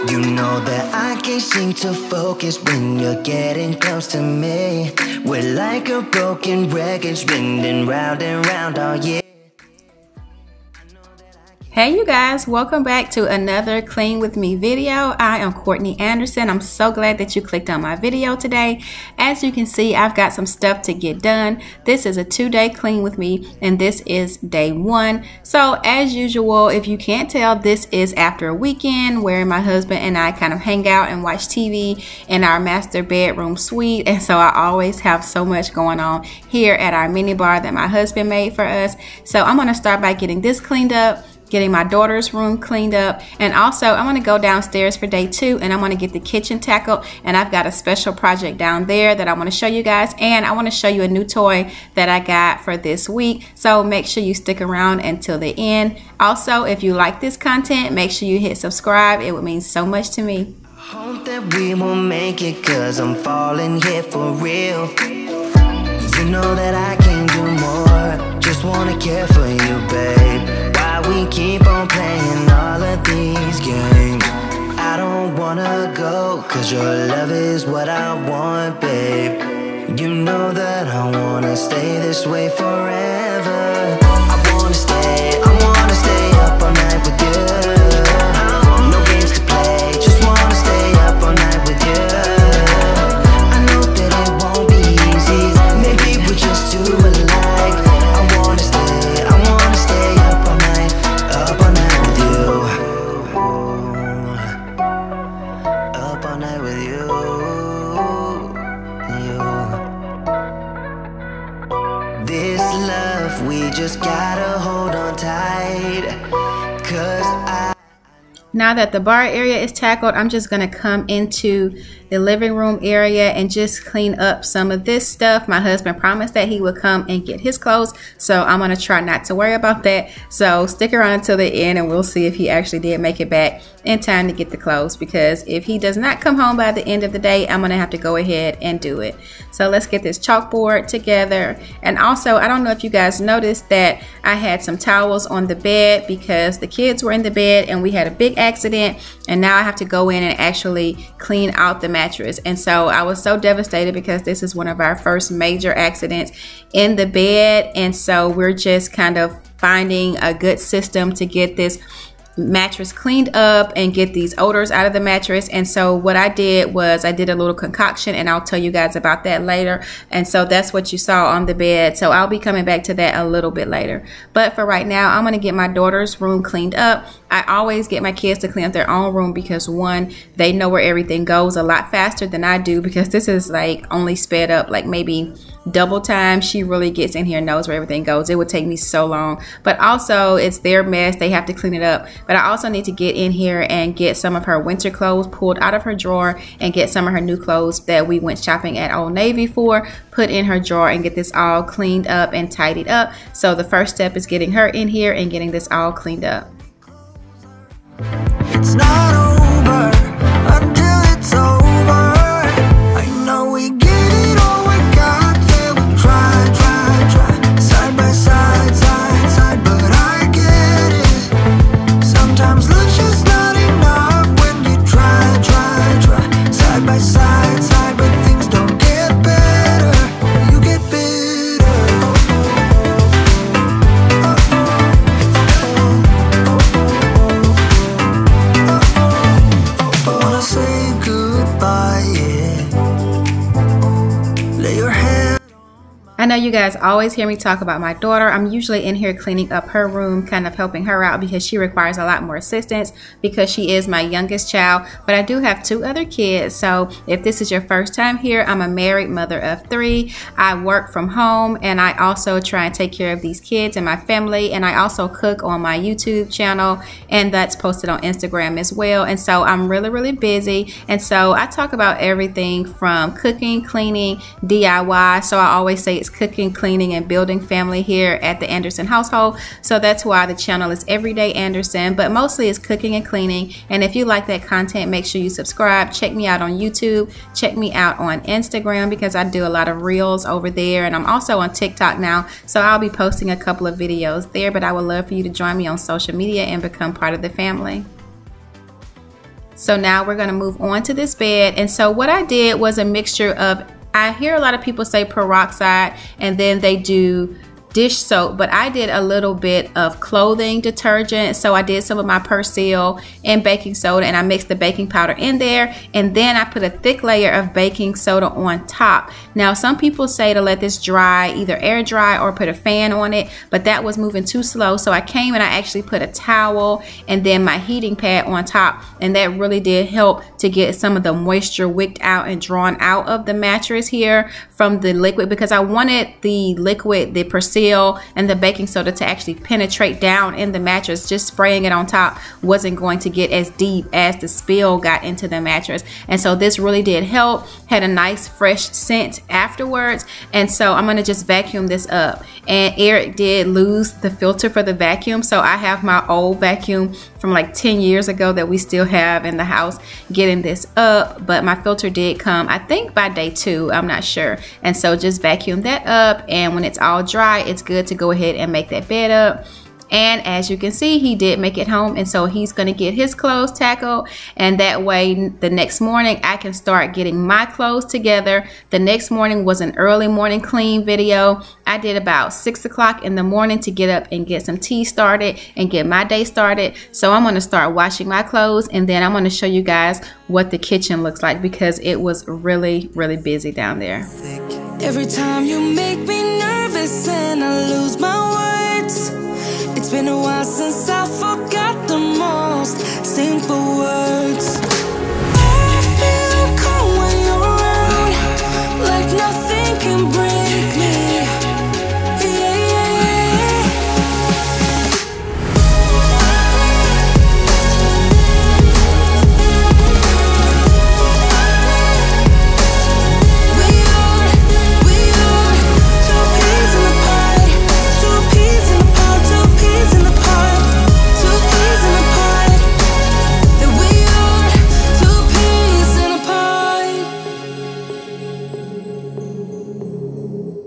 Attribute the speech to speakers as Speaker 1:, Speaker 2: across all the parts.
Speaker 1: You know that I can't seem to focus when you're getting close to me. We're like a broken record spinning round and round all year.
Speaker 2: Hey you guys, welcome back to another Clean With Me video. I am Courtney Anderson. I'm so glad that you clicked on my video today. As you can see, I've got some stuff to get done. This is a 2-day Clean With Me and this is day 1. So as usual, if you can't tell, this is after a weekend where my husband and I kind of hang out and watch TV in our master bedroom suite. And so I always have so much going on here at our mini bar that my husband made for us. So I'm going to start by getting this cleaned up, getting my daughter's room cleaned up, and also I'm going to go downstairs for day 2 and I'm going to get the kitchen tackled, and I've got a special project down there that I want to show you guys, and I want to show you a new toy that I got for this week, so make sure you stick around until the end. Also, if you like this content, make sure you hit subscribe. It would mean so much to me.
Speaker 1: Hope that we will make it, cause I'm falling here for real. You know that I can do more, just wanna care for you, babe. We keep on playing all of these games. I don't wanna go, cause your love is what I want, babe. You know that I wanna stay this way forever. I wanna stay up all night with you. No games to play, just wanna stay up all night with you. I know that it won't be easy, maybe we're just too alike. I wanna stay up all night. Up all night with you. Up all night with you. This love, we just gotta hold on tight. Cause
Speaker 2: now that the bar area is tackled, I'm just gonna come into the living room area and just clean up some of this stuff. My husband promised that he would come and get his clothes, so I'm gonna try not to worry about that. So stick around until the end and we'll see if he actually did make it back in time to get the clothes, because if he does not come home by the end of the day, I'm gonna have to go ahead and do it. So let's get this chalkboard together. And also, I don't know if you guys noticed that I had some towels on the bed because the kids were in the bed and we had a big accident, and now I have to go in and actually clean out the mattress. And so I was so devastated because this is one of our first major accidents in the bed, and so we're just kind of finding a good system to get this mattress cleaned up and get these odors out of the mattress. And so what I did was I did a little concoction, and I'll tell you guys about that later. And so that's what you saw on the bed, so I'll be coming back to that a little bit later. But for right now, I'm going to get my daughter's room cleaned up. I always get my kids to clean up their own room because, one, they know where everything goes a lot faster than I do, because this is like only sped up like maybe double time. She really gets in here and knows where everything goes. It would take me so long, but also it's their mess, they have to clean it up. But I also need to get in here and get some of her winter clothes pulled out of her drawer and get some of her new clothes that we went shopping at Old Navy for put in her drawer and get this all cleaned up and tidied up. So the first step is getting her in here and getting this all cleaned up.
Speaker 1: it's not over until it's over. I know we get it all we got, yeah, we try, side by side, side, but I get it. Sometimes love's just not enough when you try, side by side, but things don't get better, you get bitter. Wanna say goodbye, yeah. Lay your head.
Speaker 2: I know you guys always hear me talk about my daughter. I'm usually in here cleaning up her room, kind of helping her out because she requires a lot more assistance because she is my youngest child. But I do have 2 other kids. So if this is your first time here, I'm a married mother of 3. I work from home, and I also try and take care of these kids and my family. And I also cook on my YouTube channel, and that's posted on Instagram as well. And so I'm really, really busy. And so I talk about everything from cooking, cleaning, DIY. So I always say it's cooking, cleaning, and building family here at the Anderson household. So that's why the channel is Everyday Anderson, but mostly it's cooking and cleaning. And if you like that content, make sure you subscribe. Check me out on YouTube. Check me out on Instagram because I do a lot of reels over there, and I'm also on TikTok now, so I'll be posting a couple of videos there. But I would love for you to join me on social media and become part of the family. So now we're going to move on to this bed. And so what I did was a mixture of, I hear a lot of people say peroxide and then they do dish soap, but I did a little bit of clothing detergent. So I did some of my Persil and baking soda, and I mixed the baking powder in there, and then I put a thick layer of baking soda on top. Now some people say to let this dry, either air dry or put a fan on it, but that was moving too slow. So I came and I actually put a towel and then my heating pad on top, and that really did help to get some of the moisture wicked out and drawn out of the mattress here from the liquid, because I wanted the liquid, the Persil and the baking soda, to actually penetrate down in the mattress. Just spraying it on top wasn't going to get as deep as the spill got into the mattress. And so this really did help. Had a nice fresh scent afterwards. And so I'm going to just vacuum this up. And Eric did lose the filter for the vacuum, so I have my old vacuum from like 10 years ago that we still have in the house getting this up, but my filter did come, I think by day 2, I'm not sure. And so just vacuum that up, and when it's all dry, it's good to go ahead and make that bed up. And as you can see, he did make it home, and so he's going to get his clothes tackled, and that way the next morning I can start getting my clothes together. The next morning was an early morning clean video. I did about 6 o'clock in the morning to get up and get some tea started and get my day started. So I'm going to start washing my clothes, and then I'm going to show you guys what the kitchen looks like, because it was really busy down there.
Speaker 1: Every time you make me nervous and I lose my words. It's been a while since I forgot the most simple words. I feel calm when you're around, like nothing can break me.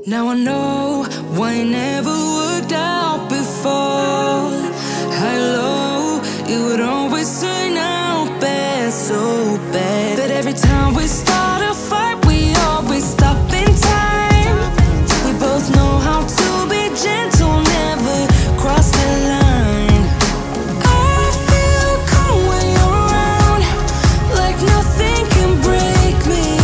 Speaker 1: Now I know why it never worked out before. High low, it would always turn out bad, so bad. But every time we start a fight, we always stop in time. We both know how to be gentle, never cross the line. I feel calm when you're around, like nothing can break me.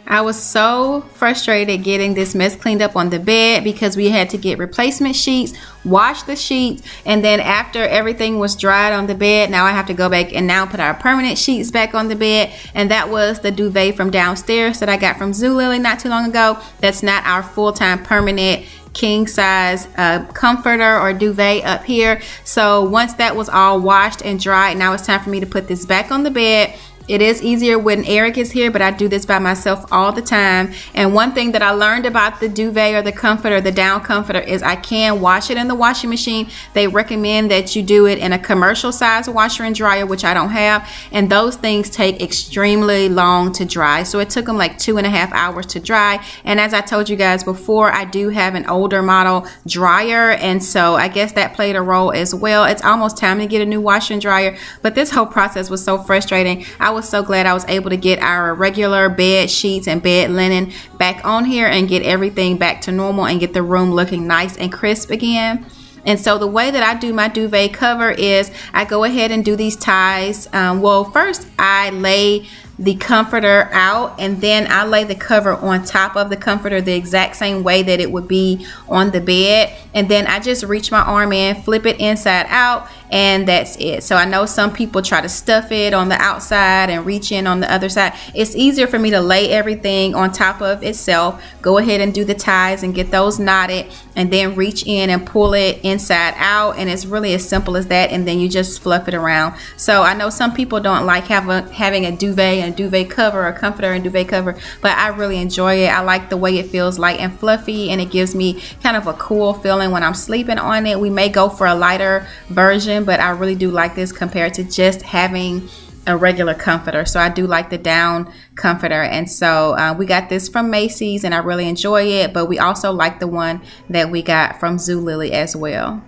Speaker 2: I was so frustrated getting this mess cleaned up on the bed, because we had to get replacement sheets, wash the sheets, and then after everything was dried on the bed, now I have to go back and now put our permanent sheets back on the bed. And that was the duvet from downstairs that I got from Zulily not too long ago. That's not our full-time permanent king size comforter or duvet up here. So once that was all washed and dried, now it's time for me to put this back on the bed. It is easier when Eric is here, but I do this by myself all the time. And one thing that I learned about the duvet or the comforter, the down comforter, is I can wash it in the washing machine. They recommend that you do it in a commercial size washer and dryer, which I don't have. And those things take extremely long to dry. So it took them like 2.5 hours to dry. And as I told you guys before, I do have an older model dryer. And so I guess that played a role as well. It's almost time to get a new washer and dryer. But this whole process was so frustrating. I was so glad I was able to get our regular bed sheets and bed linen back on here and get everything back to normal and get the room looking nice and crisp again. And so the way that I do my duvet cover is I go ahead and do these ties. Well, first I lay the comforter out, and then I lay the cover on top of the comforter the exact same way that it would be on the bed. And then I just reach my arm in, flip it inside out, and that's it. So I know some people try to stuff it on the outside and reach in on the other side. It's easier for me to lay everything on top of itself, go ahead and do the ties and get those knotted, and then reach in and pull it inside out, and it's really as simple as that, and then you just fluff it around. So I know some people don't like having a duvet and duvet cover, or comforter and duvet cover, but I really enjoy it. I like the way it feels light and fluffy, and it gives me kind of a cool feeling when I'm sleeping on it. We may go for a lighter version, but I really do like this compared to just having a regular comforter. So I do like the down comforter, and so we got this from Macy's and I really enjoy it, but we also like the one that we got from Zulily as well.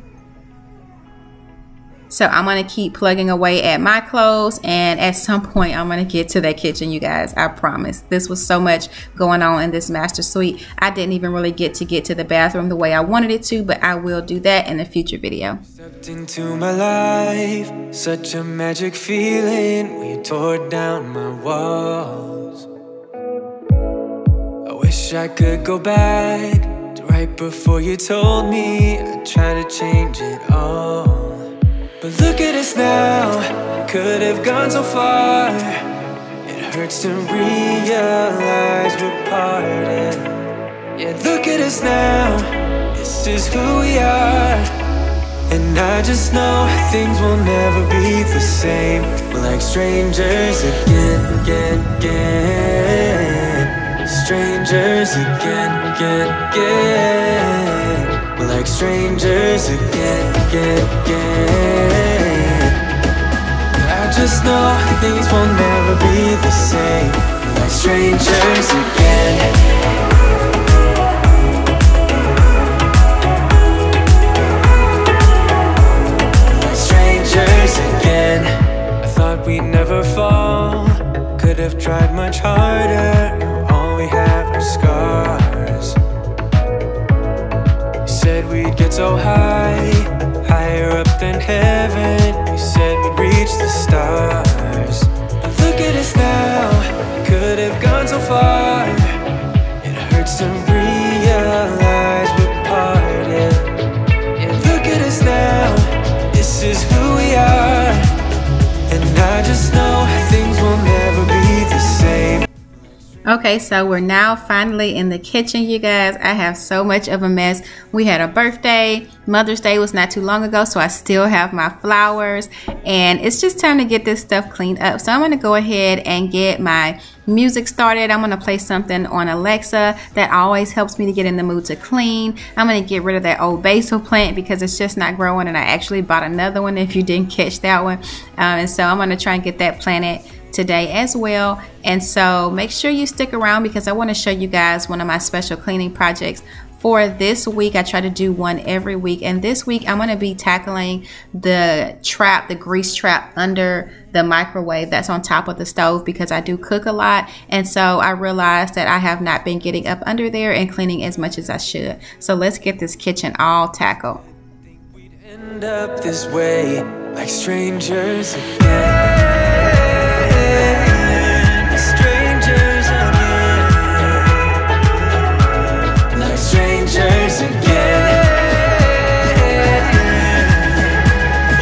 Speaker 2: So I'm going to keep plugging away at my clothes, and at some point I'm going to get to that kitchen, you guys. I promise. This was so much going on in this master suite. I didn't even really get to the bathroom the way I wanted it to, but I will do that in a future video.
Speaker 3: Stepped into my life, such a magic feeling when you tore down my walls. I wish I could go back to right before you told me I'd try to change it all. But look at us now, could have gone so far. It hurts to realize we're parted. Yeah, look at us now, this is who we are. And I just know things will never be the same. We're like strangers again. Strangers again. We're like strangers again. I just know things will never be the same. We're like strangers again. I thought we'd never fall, could have tried much harder. Now all we have are scars. You said we'd get so high, higher up than heaven. You said we'd reach the stars. But look at us now, could have gone so far. It hurts to realize we're parted. Yeah, look at us now, this is who we are. And I just know things will never be the same.
Speaker 2: Okay, so we're now finally in the kitchen, you guys. I have so much of a mess. We had a birthday. Mother's Day was not too long ago, so I still have my flowers. And it's just time to get this stuff cleaned up. So I'm going to go ahead and get my music started. I'm going to play something on Alexa that always helps me to get in the mood to clean. I'm going to get rid of that old basil plant because it's just not growing, and I actually bought another one if you didn't catch that one. And so I'm going to try and get that planted today as well. And so make sure you stick around because I want to show you guys one of my special cleaning projects for this week. I try to do one every week, and this week I'm going to be tackling the trap, the grease trap under the microwave that's on top of the stove, because I do cook a lot, and so I realized that I have not been getting up under there and cleaning as much as I should. So let's get this kitchen all tackled.
Speaker 3: We'd end up this way, like strangers again. Strangers again. Like strangers again.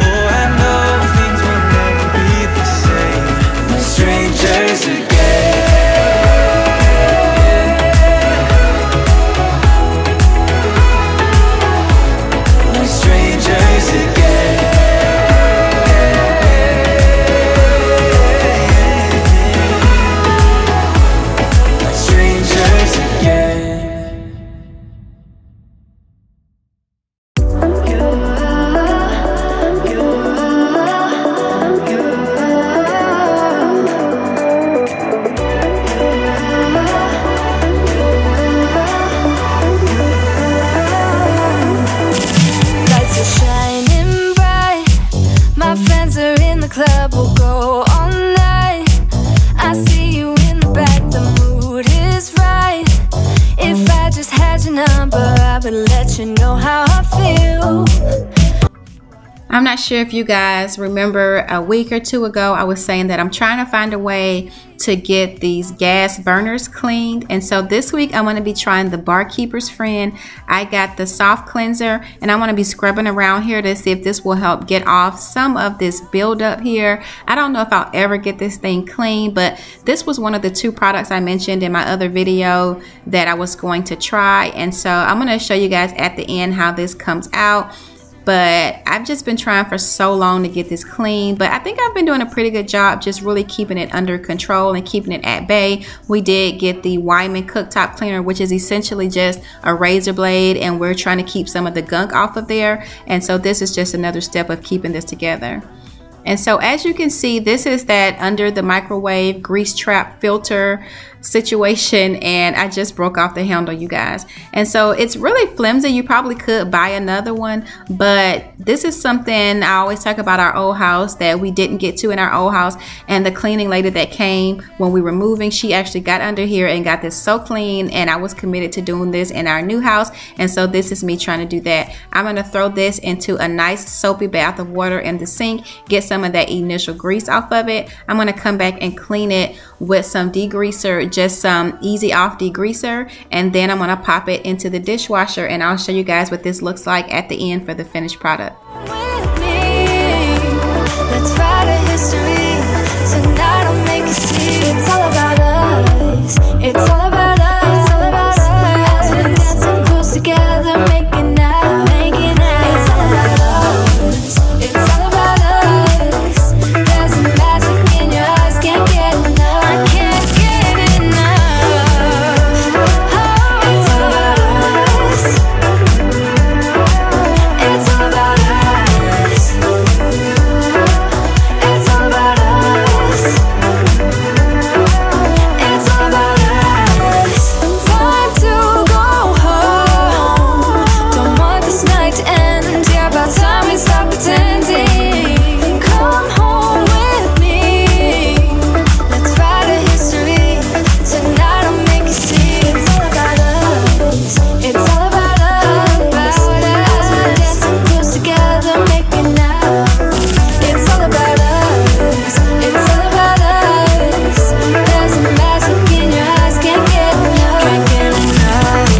Speaker 3: Oh, I know things will never be the same. Like strangers again. Like strangers again.
Speaker 2: I'm not sure if you guys remember a week or two ago, I was saying that I'm trying to find a way to get these gas burners cleaned. And so this week I'm going to be trying the Barkeeper's Friend. I got the soft cleanser and I want to be scrubbing around here to see if this will help get off some of this buildup here. I don't know if I'll ever get this thing clean, but this was one of the 2 products I mentioned in my other video that I was going to try. And so I'm going to show you guys at the end how this comes out. But I've just been trying for so long to get this clean, but I think I've been doing a pretty good job just really keeping it under control and keeping it at bay. We did get the Wyman cooktop cleaner, which is essentially just a razor blade, and we're trying to keep some of the gunk off of there. And so this is just another step of keeping this together. And so as you can see, this is that under the microwave grease trap filter situation, and I just broke off the handle, you guys. And so it's really flimsy. You probably could buy another one, but this is something I always talk about our old house that we didn't get to in our old house. And the cleaning lady that came when we were moving, she actually got under here and got this so clean, and I was committed to doing this in our new house. And so this is me trying to do that. I'm going to throw this into a nice soapy bath of water in the sink, get some of that initial grease off of it. I'm going to come back and clean it with some degreaser, just some easy off degreaser, and then I'm going to pop it into the dishwasher, and I'll show you guys what this looks like at the end for the finished product.
Speaker 4: With me, let's write a history. Tonight I'll make you see. It's all about us. It's all about us. It's all about us. As we're dancing close together, making out, making out. It's all about us. It's all about us. There's a magic in your eyes, can't get enough. I can't get enough. Oh, it's all about us. It's all about us. It's all about us. It's all about us. Time to go home. Don't want this night to end. Yeah, about time we stop pretending. Come home with me. Let's write a history. Tonight I'll make you see. It's all about us. It's all about us. As we're dancing close together, making out. It's all about us. It's all about us. There's a magic in your eyes, can't get enough. Can't get enough.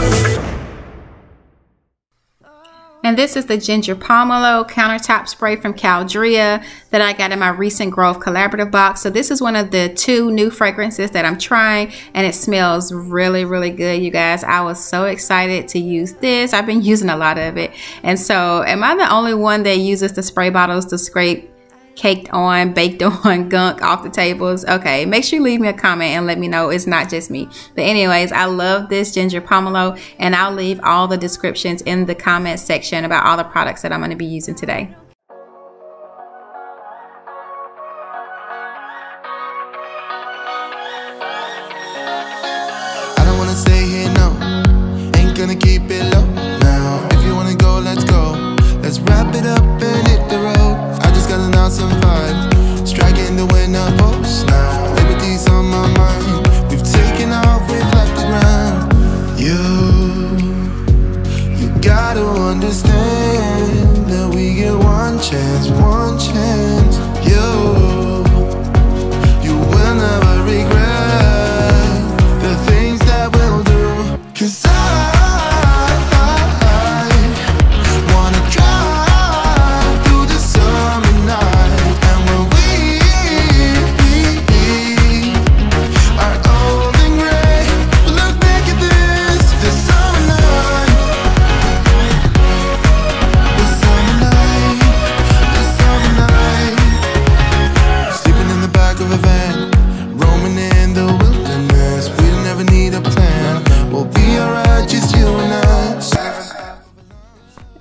Speaker 2: And this is the Ginger Pomelo countertop spray from Caldrea that I got in my recent Grove collaborative box. So this is one of the 2 new fragrances that I'm trying, and it smells really, really good, you guys. I was so excited to use this. I've been using a lot of it. And so am I the only one that uses the spray bottles to scrape baked on gunk off the tables? Okay, make sure you leave me a comment and let me know it's not just me. But anyways, I love this Ginger Pomelo, and I'll leave all the descriptions in the comment section about all the products that I'm going to be using today.
Speaker 5: I don't wanna stay here, no. Ain't gonna keep it low now. If you wanna go, let's go. Let's wrap it up and hit the road. I just got an awesome vibe, striking the winner post now. Liberty's on my mind. We've taken off, we've left the ground. You gotta understand that we get one chance, one chance. You will never regret the things that we'll do. 'Cause I wanna drive through the summer night. And when we are old and gray, we'll look back at this summer night. The summer night, the summer night. Sleeping in the back of a van, roaming in the wilderness. We never need a plan. We'll be alright, just you and us.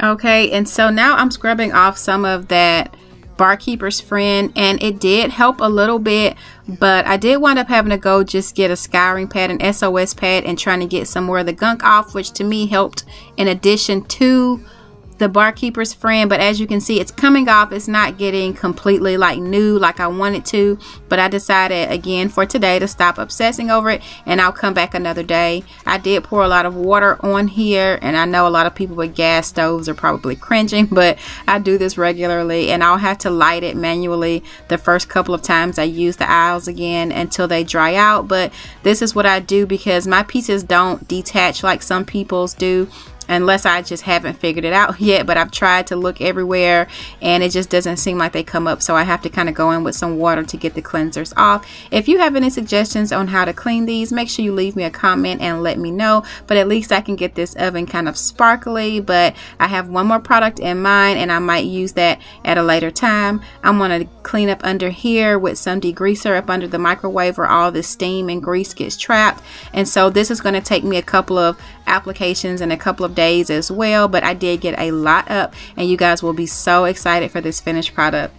Speaker 2: Okay, and so now I'm scrubbing off some of that Barkeeper's Friend, and it did help a little bit, but I did wind up having to go just get a scouring pad, an SOS pad, and trying to get some more of the gunk off, which to me helped in addition to the barkeeper's friend, but as you can see, it's coming off. It's not getting completely like new like I wanted to, but I decided again for today to stop obsessing over it, and I'll come back another day. I did pour a lot of water on here, and I know a lot of people with gas stoves are probably cringing, but I do this regularly, and I'll have to light it manually the first couple of times I use the aisles again until they dry out. But this is what I do because my pieces don't detach like some people's do, unless I just haven't figured it out yet. But I've tried to look everywhere and it just doesn't seem like they come up, so I have to kind of go in with some water to get the cleansers off. If you have any suggestions on how to clean these, make sure you leave me a comment and let me know, but at least I can get this oven kind of sparkly. But I have one more product in mind and I might use that at a later time. I'm going to clean up under here with some degreaser up under the microwave where all the steam and grease gets trapped, and so this is going to take me a couple of applications and a couple of days as well, but I did get a lot up and you guys will be so excited for this finished product.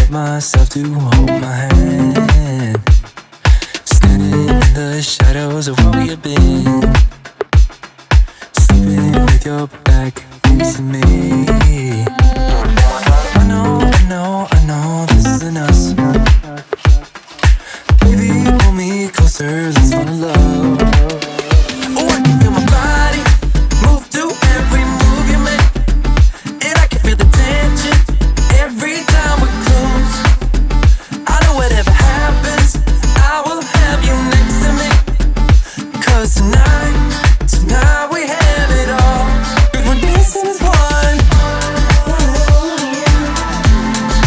Speaker 3: Myself to hold my hand, standing in the shadows of where we have been, sleeping with your back facing me. I know this isn't us. Baby, pull me closer, let's fall in love. Oh, I can feel my body move to every move you make, and I can feel the tension every time we close. I know whatever happens, I will have you next to me. 'Cause tonight we have it all. 'Cause we're dancing as one.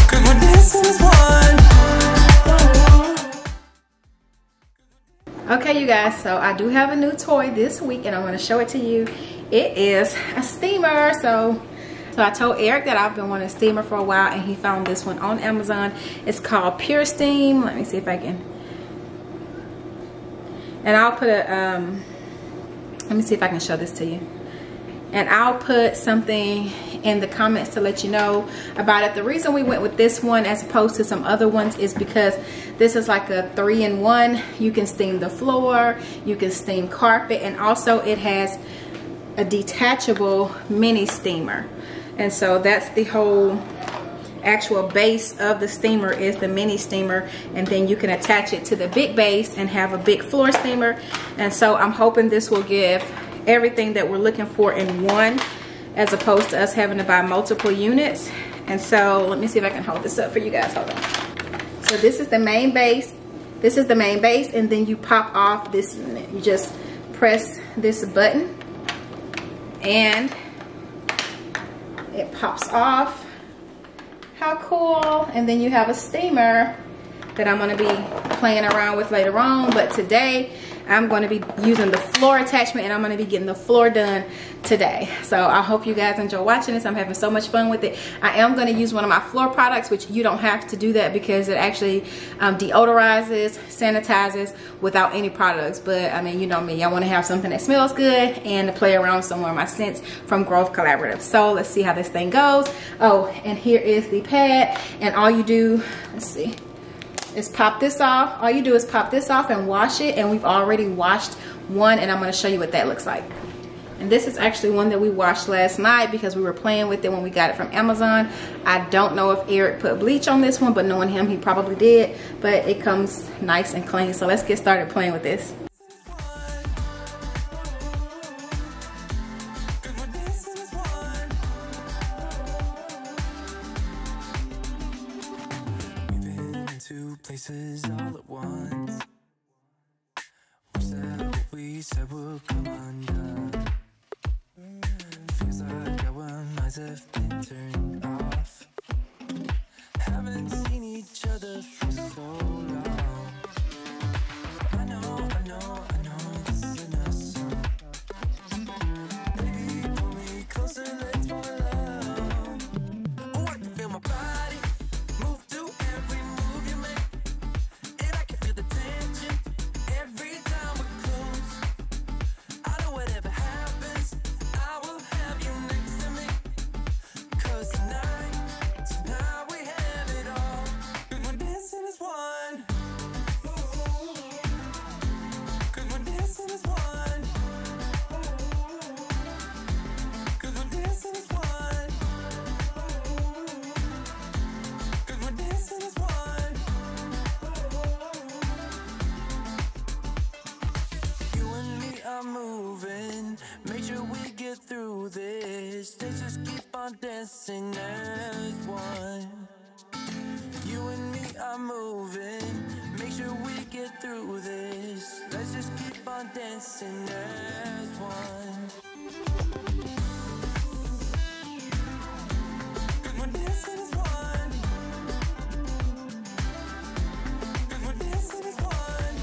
Speaker 3: 'Cause we're dancing as one.
Speaker 2: Okay, you guys, so I do have a new toy this week and I'm going to show it to you. It is a steamer. So I told Eric that I've been wanting a steamer for a while and he found this one on Amazon. It's called Pure Steam. Let me see if I can, and I'll put a let me see if I can show this to you, and I'll put something in the comments to let you know about it. The reason we went with this one as opposed to some other ones is because this is like a 3-in-1. You can steam the floor, you can steam carpet, and also it has a detachable mini steamer. And so that's the whole actual base of the steamer is the mini steamer, and then you can attach it to the big base and have a big floor steamer. And so I'm hoping this will give everything that we're looking for in one, as opposed to us having to buy multiple units. And so let me see if I can hold this up for you guys. Hold on. So this is the main base. This is the main base, and then you pop off this unit. You just press this button and it pops off. How cool. And then you have a steamer that I'm going to be playing around with later on, but today I'm going to be using the floor attachment and I'm going to be getting the floor done today. So I hope you guys enjoy watching this. I'm having so much fun with it. I am going to use one of my floor products, which you don't have to do that because it actually deodorizes, sanitizes without any products. But I mean, you know me, I want to have something that smells good and to play around with some more of my scents from Grove Collaborative. So let's see how this thing goes. Oh, and here is the pad, and all you do, let's see, is pop this off. All you do is pop this off and wash it, and we've already washed one, and I'm going to show you what that looks like. And this is actually one that we washed last night because we were playing with it when we got it from Amazon. I don't know if Eric put bleach on this one, but knowing him, he probably did. But it comes nice and clean. So let's get started playing with this.
Speaker 3: Places all at once. Was that what we said would come undone? Feels like our minds have been turned off. Haven't seen each other for so long. I know this isn't us. Baby, pull me closer. on dancing as one. You and me are moving. Make sure we get through this. Let's just keep on dancing as one. 'Cause we're dancing as one. 'Cause we're dancing as one.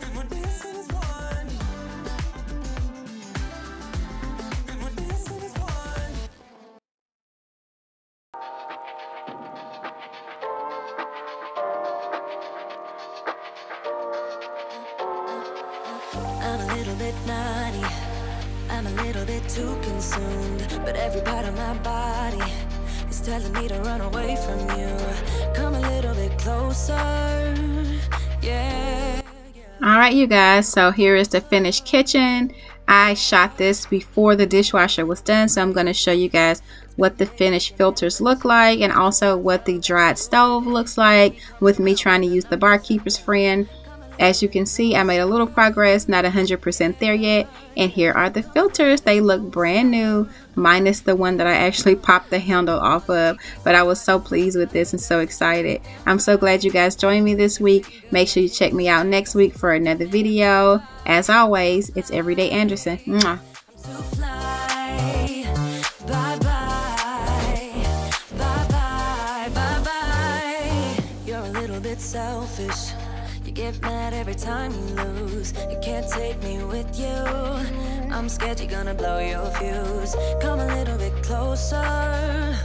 Speaker 3: 'Cause we're dancing as one. 'Cause we're dancing as one.
Speaker 4: I'm a little bit naughty, I'm a little bit too consumed, but every part of my body is telling me to run away from you. Come a little bit closer, yeah.
Speaker 2: All right, you guys, so here is the finished kitchen. I shot this before the dishwasher was done, so I'm going to show you guys what the finished filters look like and also what the dried stove looks like with me trying to use the barkeeper's friend. As you can see, I made a little progress, not 100% there yet. And here are the filters. They look brand new, minus the one that I actually popped the handle off of. But I was so pleased with this and so excited. I'm so glad you guys joined me this week. Make sure you check me out next week for another video. As always, it's Everyday Anderson. Mwah.
Speaker 4: To fly, bye bye, bye bye, bye bye. You're a little bit selfish. You get mad every time you lose. You can't take me with you. I'm scared you're gonna blow your fuse. Come a little bit closer.